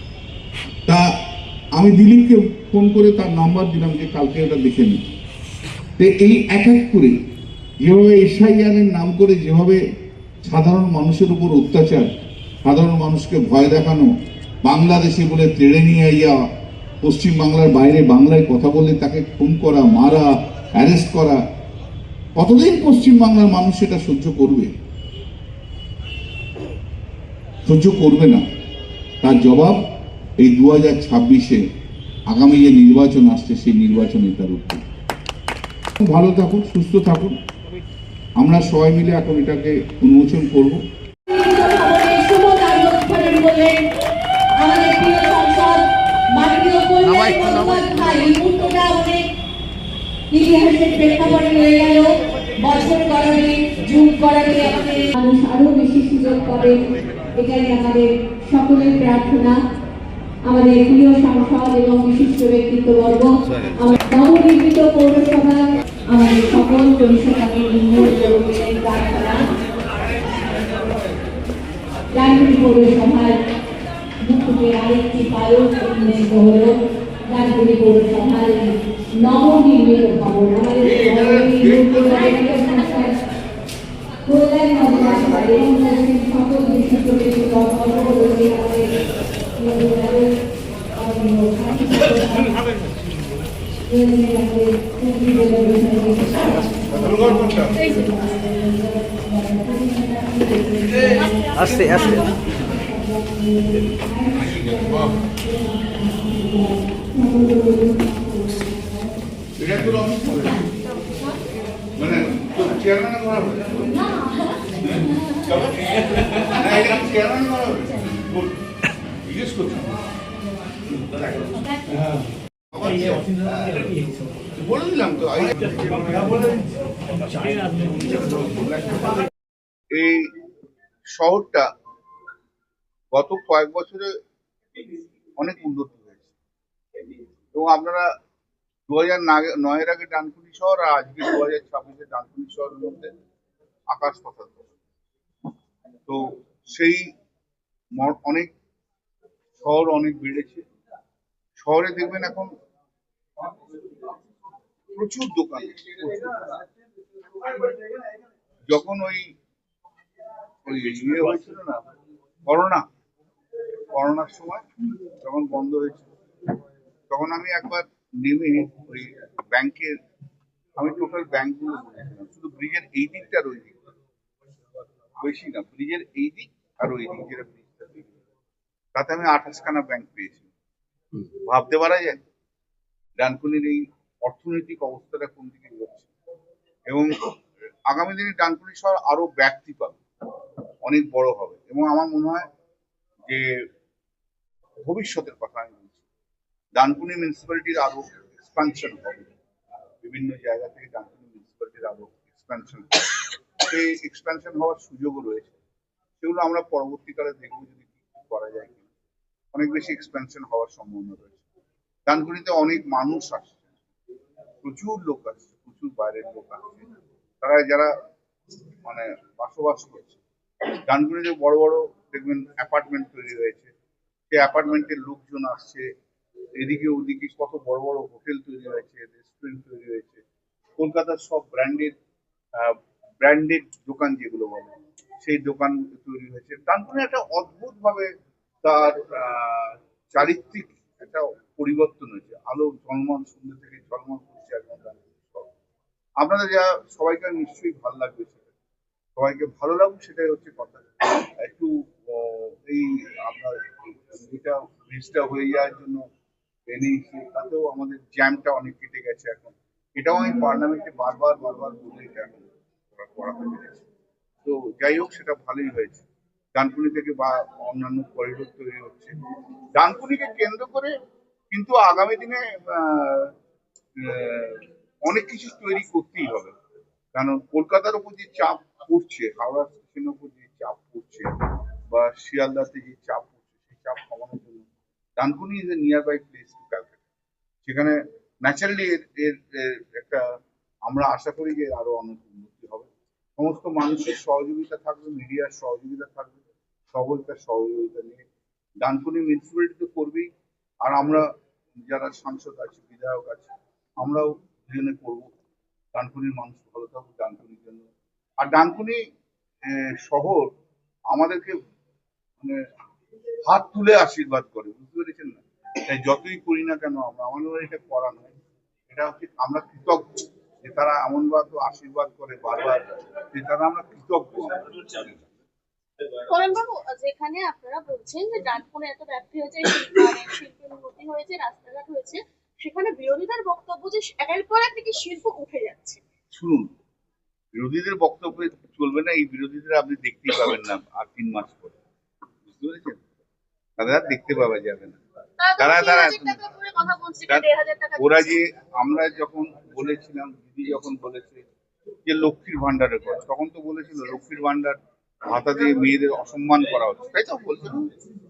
তা আমি দিলীপকে ফোন করে তার নাম্বার দিলাম যে কালকে ওটা দেখে নিই। তো এই এক করে যেভাবে SIR এর নাম করে যেভাবে সাধারণ মানুষের উপর অত্যাচার, সাধারণ মানুষকে ভয় দেখানো, বাংলাদেশে বলে তেড়ে নিয়ে যাওয়া, পশ্চিম বাংলার বাইরে বাংলায় কথা বললে তাকে খুন করা, মারা, অ্যারেস্ট করা, কতদিন পশ্চিম বাংলার মানুষ সেটা সহ্য করবে? সহ্য করবে না, তার জবাব এই 2026-এ আগামী যে নির্বাচন আসছে সেই নির্বাচনে তার উত্তর। ভালো থাকুন, সুস্থ থাকুন, আমরা সবাই মিলে এখন এটাকে উন্মোচন করব। আমাদের প্রিয় সংসদ মাননীয় কল্যাণ বন্দ্যোপাধ্যায় এই মুহূর্তটা অনেক ইতিহাসের প্রেক্ষাপটে রয়ে গেল। বছর গড়াবে, যুগ গড়াবে, আমাদের মানুষ আরো বেশি সুযোগ পাবে, এটাই আমাদের সকলের প্রার্থনা। আমাদের প্রিয় সংসদ এবং বিশিষ্ট ব্যক্তিত্ববর্গ, আমার নবনির্মিত পৌরসভা, আমাদের সকল পরিষেবাকে উন্নয়ন করবেন প্রার্থনা। ডানকুনি পৌরসভার মুকুটের আরেকটি পালক উন্মোচিত হল ডানকুনি পৌরসভার নবনির্মিত ভবন। আমাদের কল্যাণ বন্দ্যোপাধ্যায় এবং সকল বিশিষ্ট আস্তে আস্তে এটা তো অফিস মানে চেয়ারম্যান করা হবে চেয়ারম্যান করা হবে জিজ্ঞেস করছি বলে দিলাম তো এই শহরটা গত কয়েক বছরে অনেক উন্নতি হয়েছে এবং আপনারা 2009-এর আগে ডানকুনি শহর আর আজকে 2026-এ ডানকুনি শহরের মধ্যে আকাশ পাতাল তফাৎ। তো সেই অনেক শহর অনেক বেড়েছে। শহরে দেখবেন এখন প্রচুর দোকান। যখন ওই ইয়ে হয়েছিল না করোনার সময় যখন বন্ধ হয়েছিল, তখন আমি একবার নেমে ওই ব্যাংকের, আমি টোটাল ব্যাংকগুলো বলেছিলাম, শুধু ব্রিজের এই দিকটা আর ওই দিক, বেশি না, ব্রিজের এই দিক আর ওই দিক, যেটা ব্রিজটা তাতে আমি 28খানা ব্যাংক পেয়েছি। ভাবতে পারা যায় ডানকুনির এই অর্থনৈতিক অবস্থাটা কোন দিকে যাচ্ছে। এবং আগামী দিনে ডানকুনি শহর আরো ব্যাপ্তি পাবে, অনেক বড় হবে। এবং আমার মনে হয় যে ভবিষ্যতের কথা আমি বলছি, ডানকুনি মিউনিসিপ্যালিটির আরো এক্সপানশন হবে, বিভিন্ন জায়গা থেকে ডানকুনি মিউনিসিপ্যালিটির আরো এক্সপানশন হবে। সেই এক্সপানশন হওয়ার সুযোগও রয়েছে, সেগুলো আমরা পরবর্তীকালে দেখবো যদি কি করা যায় কিনা। অনেক বেশি এক্সপানশন হওয়ার সম্ভাবনা রয়েছে। ডানকুনিতে অনেক মানুষ আসছে, প্রচুর লোক আসছে, প্রচুর বাইরের লোক আসছে, তারা যারা মানে বসবাস করছে। ডানকুনিতে বড় বড় দেখবেন অ্যাপার্টমেন্ট তৈরি হয়েছে, সেই অ্যাপার্টমেন্টের লোকজন আসছে, এদিকে ওদিকে কত বড় বড় হোটেল তৈরি হয়েছে, রেস্টুরেন্ট তৈরি হয়েছে। কলকাতার সব ব্র্যান্ডেড দোকান যেগুলো বলে, সেই দোকান তৈরি হয়েছে। ডানকুনি একটা অদ্ভুত ভাবে তার চারিত্রিক একটা পরিবর্তন হয়েছে। আলো ঝলমল, সন্ধ্যে থেকে ঝলমল করছে একদম ডানকুনি শহর। আপনাদের যা সবাইকে নিশ্চয়ই ভালো লাগবে, সেটা সবাইকে ভালো লাগুক, সেটাই হচ্ছে কথা। একটু এই আপনার যেটা ব্রিজটা হয়ে যাওয়ার জন্য এনেছি, তাতেও আমাদের জ্যামটা অনেক কেটে গেছে। এখন এটাও আমি পার্লামেন্টে বারবার বলে এটা এখন করাতে পেরেছি। তো যাই হোক, সেটা ভালোই হয়েছে। ডানকুনি থেকে বা অন্যান্য করিডোর তৈরি হচ্ছে ডানকুনিকে কেন্দ্র করে, কিন্তু আগামী দিনে অনেক কিছু তৈরি করতেই হবে। কারণ কলকাতার উপর যে চাপ পড়ছে, হাওড়া স্টেশনের উপর যে চাপ পড়ছে, বা শিয়ালদাতে যে চাপ পড়ছে, সেই চাপ কমানোর জন্য Dankuni is a near by place to Calcutta. সেখানে ন্যাচারালি এর একটা আমরা আশা করি যে আরো অনেক উন্নতি হবে। সমস্ত মানুষের সহযোগিতা থাকবে, মিডিয়ার সহযোগিতা থাকবে, সকলকার সহযোগিতা নিয়ে ডানকুনি মিউনিসিপ্যালিটি তো করবেই, আর আমরা যারা সাংসদ আছি, বিধায়ক আছে, আমরাও দুজনে করবো। ডানকুনির মানুষ ভালো থাকুক, ডানকুনির জন্য। আর ডানকুনি শহর আমাদেরকে মানে হাত তুলে আশীর্বাদ করে, বুঝতে পেরেছেন না? তাই যতই করি না কেন আমরা, আমাদের এটা করা নয়, এটা হচ্ছে আমরা কৃতজ্ঞ যে তারা এমন ভাবে আশীর্বাদ করে বারবার, যে তারা আমরা কৃতজ্ঞ। করেনবাবু, যেখানে আপনারা বলছেন যে ডানকুনি এত ব্যাপ্তি হয়েছে, শিল্পের উন্নতি হয়েছে, রাস্তাঘাট হয়েছে, সেখানে বিরোধীদের বক্তব্য যে একের পর এক নাকি শিল্প উঠে যাচ্ছে। শুনুন, বিরোধীদের বক্তব্য চলবে না, এই বিরোধীদের আপনি দেখতেই পাবেন না আর 3 মাস পরে, বুঝতে পেরেছেন? তাদের আর দেখতে পাওয়া যাবে না। তারা তারা তারা 3000 টাকা করে কথা বলছে, 1500 টাকা ওরা দিচ্ছে। যে আমরা যখন বলেছিলাম, দিদি যখন বলেছে যে লক্ষ্মীর ভান্ডারের কথা, তখন তো বলেছিল লক্ষ্মীর ভান্ডার ভাতা দিয়ে মেয়েদের অসম্মান করা হচ্ছে, তাই তো বলছিল?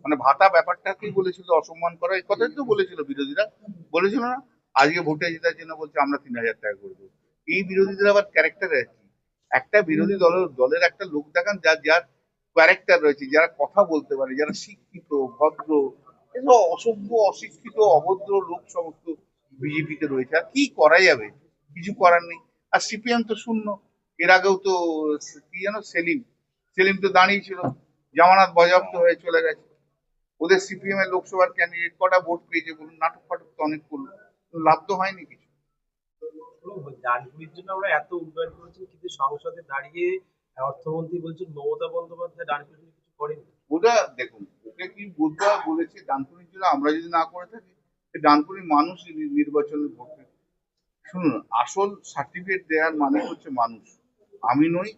মানে ভাতা ব্যাপারটাকেই বলেছিল অসম্মান করা, এই কথাই তো বলেছিল বিরোধীরা, বলেছিল না? আজকে ভোটে জেতার জন্য বলছে আমরা 3000 টাকা করবো। এই বিরোধীদের আবার ক্যারেক্টার আছে। একটা বিরোধী দলের একটা লোক দেখান যার ক্যারেক্টার রয়েছে, যারা কথা বলতে পারে, যারা শিক্ষিত ভদ্র, এগুলো অসভ্য অশিক্ষিত অভদ্র লোক সমস্ত বিজেপিতে রয়েছে। আর কি করা যাবে? কিছু করার নেই। আর সিপিএম তো শূন্য। এর আগেও তো কি যেন সেলিম তো দাঁড়িয়েছিল, জামানত বাজেয়াপ্ত হয়ে চলে গেছে। ওদের সিপিএম এর লোকসভার ক্যান্ডিডেট কটা ভোট পেয়েছে বলুন? নাটক ফাটক তো অনেক করলো, লাভ তো হয়নি কিছু। ডানকুনির জন্য আমরা এত উন্নয়ন করেছি, কিন্তু সংসদে দাঁড়িয়ে অর্থমন্ত্রী বলছেন মমতা বন্দ্যোপাধ্যায় ডানকুনি নিয়ে কিছু করেনি। ওটা দেখুন, ওকে কি বুধবার বলেছে ডানকুনির জন্য আমরা যদি না করে থাকি, ডানকুনির মানুষ নির্বাচনে ভোট দেবে। শুনুন, আসল সার্টিফিকেট দেওয়ার মানে হচ্ছে মানুষ, আমি নই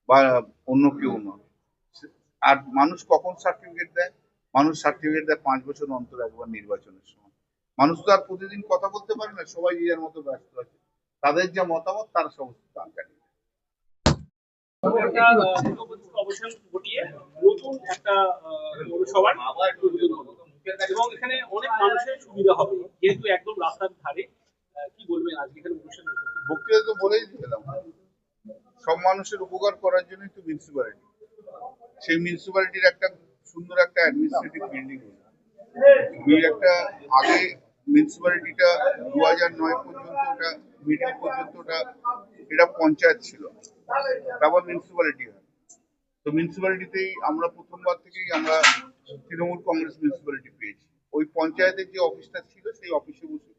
বা অন্য কেউ নয়। আর মানুষ কখন সার্টিফিকেট দেয়? মানুষ সার্টিফিকেট দেয় 5 বছর অন্তর একবার নির্বাচনের সময়। মানুষ তো আর প্রতিদিন কথা বলতে পারে না, সবাই নিজের মতো ব্যস্ত আছে। তাদের যা মতামত তারা সমস্ত জানে। অবসান ঘটিয়ে নতুন একটা পৌরসভার উদ্বোধন হলো। এবং এখানে অনেক মানুষের সুবিধা হবে, যেহেতু একদম রাস্তার ধারে। কি বলবেন আজকে এখানে অনুষ্ঠানে? বক্তৃতা তো বলেই দিলাম, সব মানুষের উপকার করার জন্যই তো মিউনিসিপ্যালিটি। সেই মিউনিসিপ্যালিটির একটা সুন্দর একটা অ্যাডমিনিস্ট্রেটিভ বিল্ডিং হলো। একটা আগে মিউনিসিপ্যালিটিটা 2009 পর্যন্ত ওটা মিডিল পর্যন্ত এটা পঞ্চায়েত ছিল, তারপর মিউনিসিপ্যালিটি হয়। তো মিউনিসিপ্যালিটিতেই আমরা প্রথমবার থেকেই আমরা তৃণমূল কংগ্রেস মিউনিসিপ্যালিটি পেয়েছি। ওই পঞ্চায়েতের যে অফিসটা ছিল সেই অফিসে বসে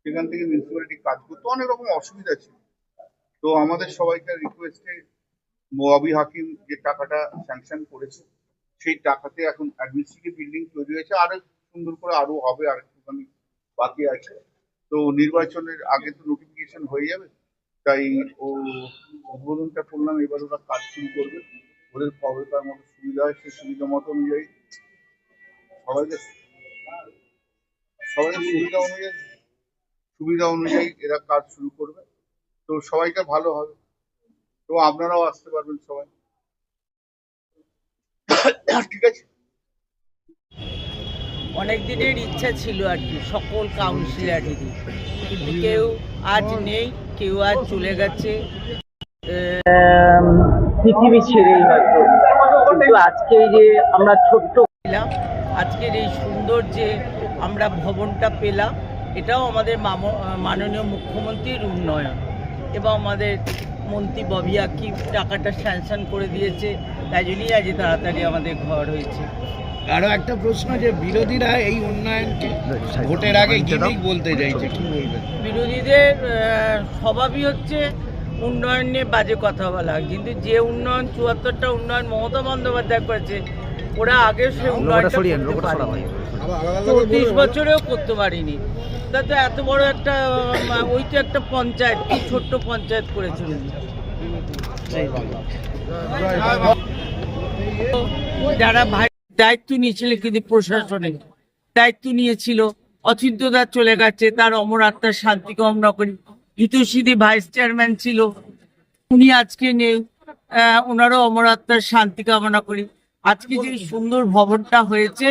সেখান থেকে মিউনিসিপ্যালিটি কাজ করতো, অনেক রকম অসুবিধা ছিল। তো আমাদের সবাইকার রিকোয়েস্টে মোয়াবি হাকিম যে টাকাটা স্যাংশন করেছে, সেই টাকাতে এখন অ্যাডমিনিস্ট্রেটিভ বিল্ডিং তৈরি হয়েছে, আরো সুন্দর করে আরো হবে, আর একটুখানি বাকি আছে। তো নির্বাচনের আগে তো নোটিফিকেশন হয়ে যাবে, তাই ও উদ্বোধনটা করলাম। এবার ওরা কাজ শুরু করবে, ওদের কবে তার মতো সুবিধা হয় সেই সুবিধা মতো অনুযায়ী সবাইকে সুবিধা অনুযায়ী এরা কাজ শুরু করবে। তো সবাইকে ভালো হবে, তো আপনারাও আসতে পারবেন সবাই, ঠিক আছে? অনেক দিনের ইচ্ছা ছিল আর কি সকল কাউন্সিলরেরই, কিন্তু কেউ আজ নেই, কেউ আজ চলে গেছে পৃথিবী ছেড়েই হয়তো। কিন্তু আজকে যে আমরা ছোট্ট পেলাম, আজকের এই সুন্দর যে আমরা ভবনটা পেলাম, এটাও আমাদের মাননীয় মুখ্যমন্ত্রীর উন্নয়ন। এবং আমাদের মন্ত্রী ববি হাকিম টাকাটা স্যাংশন করে দিয়েছে, তাই জন্যই আজ তাড়াতাড়ি আমাদের ঘর হয়েছে। আরো একটা প্রশ্ন, যে বিরোধীরা এই উন্নয়নকে ভোটের আগে গিমিক বলতে চাইছে, কি বলবেন? বিরোধীদের স্বভাবই হচ্ছে উন্নয়ন নিয়ে বাজে কথা বলা, কিন্তু যে উন্নয়ন 74টা উন্নয়ন মমতা বন্দ্যোপাধ্যায় করেছে, ওরা আগে সে উন্নয়নটা 34 বছরেও করতে পারিনি। তাতে এত বড় একটা ওই তো একটা পঞ্চায়েত, কি ছোট্ট পঞ্চায়েত করেছিল। যারা ভাই দায়িত্ব নিয়েছিল, কিন্তু প্রশাসনের দায়িত্ব নিয়েছিল, অচিন্ত্যদা চলে গেছে, তার অমর আত্মার শান্তি কামনা করি। হিতৈষী ভাইস চেয়ারম্যান ছিল, উনি আজকে নেই, ওনারও অমর আত্মার শান্তি কামনা করি। আজকে যে সুন্দর ভবনটা হয়েছে,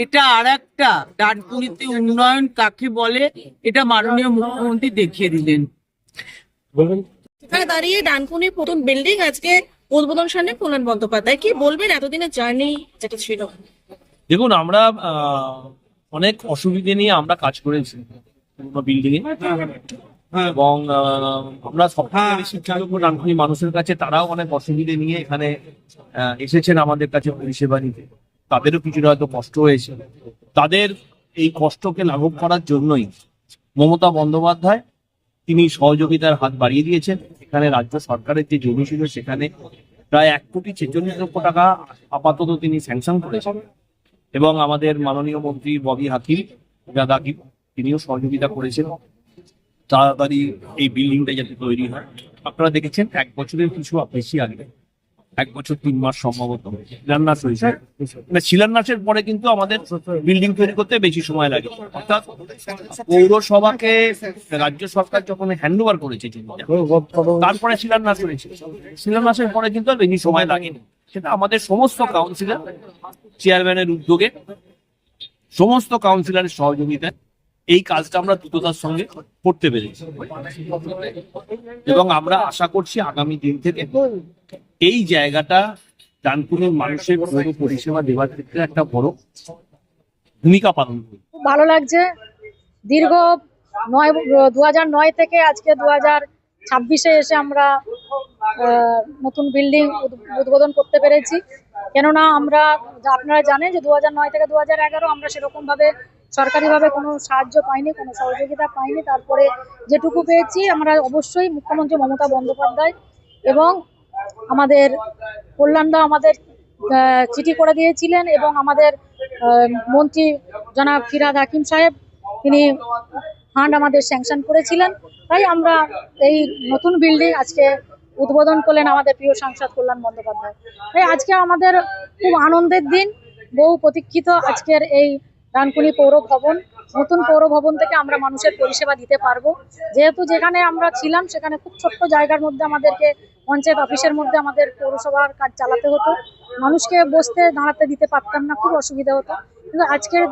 এটা আর একটা ডানকুনিতে উন্নয়ন কাকে বলে, এটা মাননীয় মুখ্যমন্ত্রী দেখিয়ে দিলেন। এখানে দাঁড়িয়ে ডানকুনির নতুন বিল্ডিং আজকে উদ্বোধন সামনে প্রণব বন্দ্যোপাধ্যায়, কি বলবেন এতদিনের জার্নি যেটা ছিল? দেখুন, আমরা অনেক অসুবিধে নিয়ে আমরা কাজ করেছি বিল্ডিং এ, এবং আমরা সবথেকে বেশি ডানকুনি মানুষের কাছে, তারাও অনেক অসুবিধে নিয়ে এখানে এসেছেন আমাদের কাছে পরিষেবা নিতে। তাদেরও কিছুটা হয়তো কষ্ট হয়েছে, তাদের এই কষ্টকে লাঘব করার জন্যই মমতা বন্দ্যোপাধ্যায় তিনি সহযোগিতার হাত বাড়িয়ে দিয়েছেন। এখানে রাজ্য সরকারের যে জমি ছিল সেখানে প্রায় 1,46,00,000 টাকা আপাতত তিনি স্যাংশন করেছেন এবং আমাদের মাননীয় মন্ত্রী ববি হাকিম তিনিও সহযোগিতা করেছেন তাড়াতাড়ি এই বিল্ডিংটা যাতে তৈরি হয়। আপনারা দেখেছেন 1 বছরের কিছু বেশি আগে, 1 বছর 3 মাস সম্ভবত শিলান্যাস হয়েছে। মানে শিলান্যাসের পরে কিন্তু আমাদের বিল্ডিং তৈরি করতে বেশি সময় লাগে, অর্থাৎ পৌরসভাকে রাজ্য সরকার যখন হ্যান্ড ওভার করেছে তারপরে শিলান্যাস হয়েছে। শিলান্যাসের পরে কিন্তু আর বেশি সময় লাগেনি। সেটা আমাদের সমস্ত কাউন্সিলর, চেয়ারম্যানের উদ্যোগে, সমস্ত কাউন্সিলরের সহযোগিতায় এই কাজটা আমরা দ্রুততার সঙ্গে করতে পেরেছি এবং আমরা আশা করছি আগামী দিন থেকে এই জায়গাটা ডানকুনির মানুষের পৌর পরিষেবা দেওয়ার ক্ষেত্রে একটা বড় ভূমিকা পালন করবে। খুব ভালো লাগছে। দীর্ঘ 2009 থেকে আজকে 2026-এ এসে আমরা নতুন বিল্ডিং উদ্বোধন করতে পেরেছি। কেননা আমরা, আপনারা জানেন যে 2009 থেকে 2011 আমরা সেরকম ভাবে সরকারিভাবে কোনো সাহায্য পাইনি, কোনো সহযোগিতা পাইনি। তারপরে যেটুকু পেয়েছি আমরা অবশ্যই মুখ্যমন্ত্রী মমতা বন্দ্যোপাধ্যায় এবং আমাদের কল্যাণদা আমাদের চিঠি করে দিয়েছিলেন এবং আমাদের মন্ত্রী জনাব ফিরহাদ হাকিম সাহেব তিনি ফান্ড আমাদের স্যাংশন করেছিলেন। তাই আমরা এই নতুন বিল্ডিং আজকে উদ্বোধন করলেন আমাদের প্রিয় সাংসদ কল্যাণ বন্দ্যোপাধ্যায়। তাই আজকে আমাদের খুব আনন্দের দিন, বহু প্রতীক্ষিত আজকের এই ডানকুনি পৌর ভবন। নতুন পৌর ভবন থেকে আমরা মানুষের পরিষেবা দিতে পারবো। যেহেতু যেখানে আমরা ছিলাম সেখানে খুব ছোট্ট জায়গার মধ্যে আমাদেরকে পঞ্চায়েত অফিসের মধ্যে আমাদের পৌরসভার কাজ চালাতে হতো, মানুষকে বসতে দাঁড়াতে দিতে পারতাম না, খুব অসুবিধা হতো। কিন্তু আজকের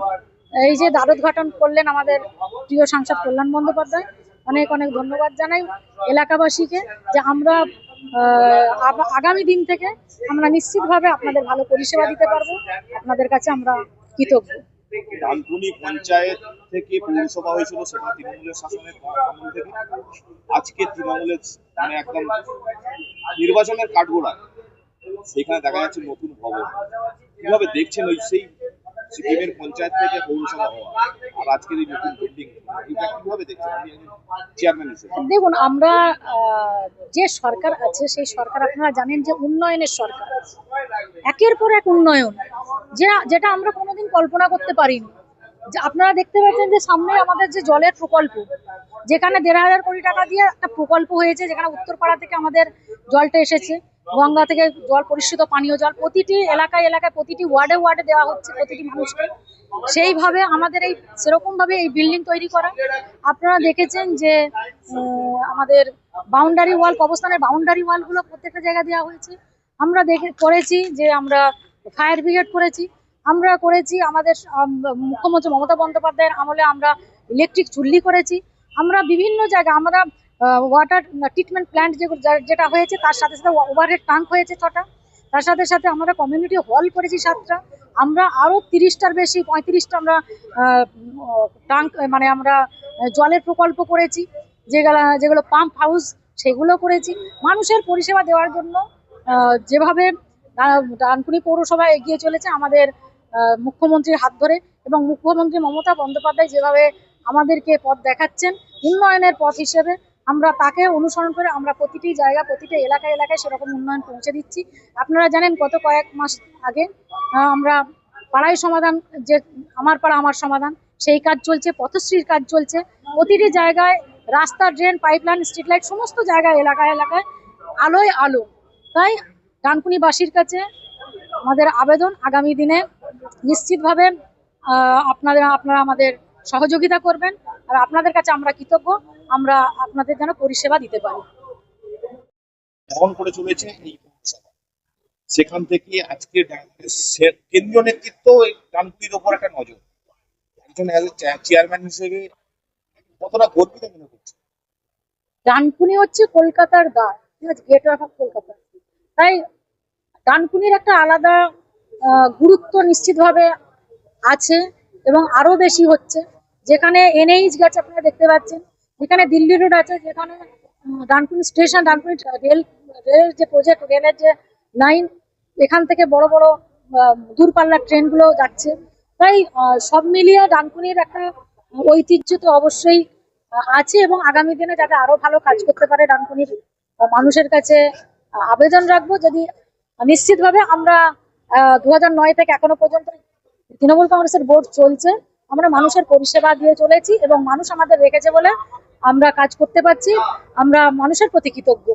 এই যে দ্বারোদ্ঘাটন করলেন আমাদের প্রিয় সাংসদ কল্যাণ বন্দ্যোপাধ্যায়, অনেক অনেক ধন্যবাদ জানাই এলাকাবাসীকে যে আমরা আগামী দিন থেকে আমরা নিশ্চিতভাবে আপনাদের ভালো পরিষেবা দিতে পারবো। আপনাদের কাছে আমরা কৃতজ্ঞ। ডানকুনি পঞ্চায়েত থেকে পৌরসভা হয়েছিল, সেটা তৃণমূলের শাসনের আমল থেকে। আজকে তৃণমূলের মানে একদম নির্বাচনের কাঠগোড়ায় সেখানে দেখা যাচ্ছে নতুন ভবন। কিভাবে দেখছেন ওই সেই সিকিমের পঞ্চায়েত থেকে পৌরসভা হওয়া আর আজকের এই নতুন বিল্ডিং, এটা কিভাবে দেখছেন আপনি চেয়ারম্যান হিসেবে? দেখুন, আমরা যে সরকার আছে সেই সরকার আপনারা জানেন যে উন্নয়নের সরকার, একের পর এক উন্নয়ন, যেটা আমরা কোনোদিন কল্পনা করতে পারিনি। যে আপনারা দেখতে পাচ্ছেন যে সামনে আমাদের যে জলের প্রকল্প, যেখানে 1,500 কোটি টাকা দিয়ে একটা প্রকল্প হয়েছে, যেখানে উত্তরপাড়া থেকে আমাদের জলটা এসেছে, গঙ্গা থেকে জল, পরিশুদ্ধ পানীয় জল প্রতিটি এলাকায় এলাকায় প্রতিটি ওয়ার্ডে ওয়ার্ডে দেওয়া হচ্ছে প্রতিটি মানুষকে। সেইভাবে আমাদের সেরকম ভাবে এই বিল্ডিং তৈরি করা। আপনারা দেখেছেন যে আমাদের বাউন্ডারি ওয়াল, কবরস্থানের বাউন্ডারি ওয়ালগুলো প্রত্যেকটা জায়গায় দেওয়া হয়েছে। আমরা করেছি যে আমরা ফায়ার ব্রিগেড করেছি, আমরা করেছি আমাদের মুখ্যমন্ত্রী মমতা বন্দ্যোপাধ্যায়ের আমলে আমরা ইলেকট্রিক চুল্লি করেছি। আমরা বিভিন্ন জায়গায় আমরা ওয়াটার ট্রিটমেন্ট প্ল্যান্ট যেটা হয়েছে, তার সাথে সাথে ওভারহেড ট্যাঙ্ক হয়েছে 6টা, তার সাথে সাথে আমরা কমিউনিটি হল করেছি 7টা। আমরা আরও 30টার বেশি 35টা আমরা ট্যাঙ্ক মানে আমরা জলের প্রকল্প করেছি, যেগুলো পাম্প হাউস সেগুলো করেছি। মানুষের পরিষেবা দেওয়ার জন্য যেভাবে ডানকুনি পৌরসভা এগিয়ে চলেছে আমাদের মুখ্যমন্ত্রীর হাত ধরে, এবং মুখ্যমন্ত্রী মমতা বন্দ্যোপাধ্যায় যেভাবে আমাদেরকে পথ দেখাচ্ছেন উন্নয়নের পথ হিসেবে, আমরা তাকে অনুসরণ করে আমরা প্রতিটি জায়গা, প্রতিটি এলাকায় এলাকায় সেরকম উন্নয়ন পৌঁছে দিচ্ছি। আপনারা জানেন গত কয়েক মাস আগে আমরা পাড়ায় সমাধান, যে আমার পাড়া আমার সমাধান, সেই কাজ চলছে, পথশ্রীর কাজ চলছে। প্রতিটি জায়গায় রাস্তা, ড্রেন, পাইপলাইন, স্ট্রিট লাইট সমস্ত জায়গায় এলাকায় এলাকায় আলোয় আলো। তাই ডানকুনিবাসীর কাছে আমাদের আবেদন, আগামী দিনে নিশ্চিতভাবে আপনারা আমাদের সহযোগিতা করবেন, আর আপনাদের কাছে আমরা কৃতজ্ঞ, আমরা আপনাদের যেন পরিষেবা দিতে পারি। ভবন করে চলেছে এই পৌরসভা, সেখান থেকে আজকে কেন্দ্রীয় নেতৃত্ব এই ডানকুনির ওপর একটা নজর, একজন চেয়ারম্যান হিসেবে কতটা গর্বিত মনে করছে? ডানকুনি হচ্ছে কলকাতার দ্বার, ঠিক আছে, গেট অফ কলকাতা। তাই ডানকুনির একটা আলাদা গুরুত্ব নিশ্চিতভাবে আছে এবং আরো বেশি হচ্ছে। যেখানে NH গেছে আপনারা দেখতে পাচ্ছেন, যেখানে দিল্লি রোড আছে, যেখানে ডানকুনি স্টেশন, ডানকুনি রেলের যে প্রজেক্ট, রেলের যে লাইন, এখান থেকে বড় বড় দূরপাল্লার ট্রেনগুলো যাচ্ছে। তাই সব মিলিয়ে ডানকুনির একটা ঐতিহ্য তো অবশ্যই আছে, এবং আগামী দিনে যাতে আরো ভালো কাজ করতে পারে ডানকুনির মানুষের কাছে আবেদন রাখবো, যদি নিশ্চিতভাবে আমরা 2009 থেকে এখনো পর্যন্ত তৃণমূল কংগ্রেসের বোর্ড চলছে, আমরা মানুষের পরিষেবা দিয়ে চলেছি এবং মানুষ আমাদের রেখেছে বলে আমরা কাজ করতে পারছি। আমরা মানুষের প্রতি কৃতজ্ঞ।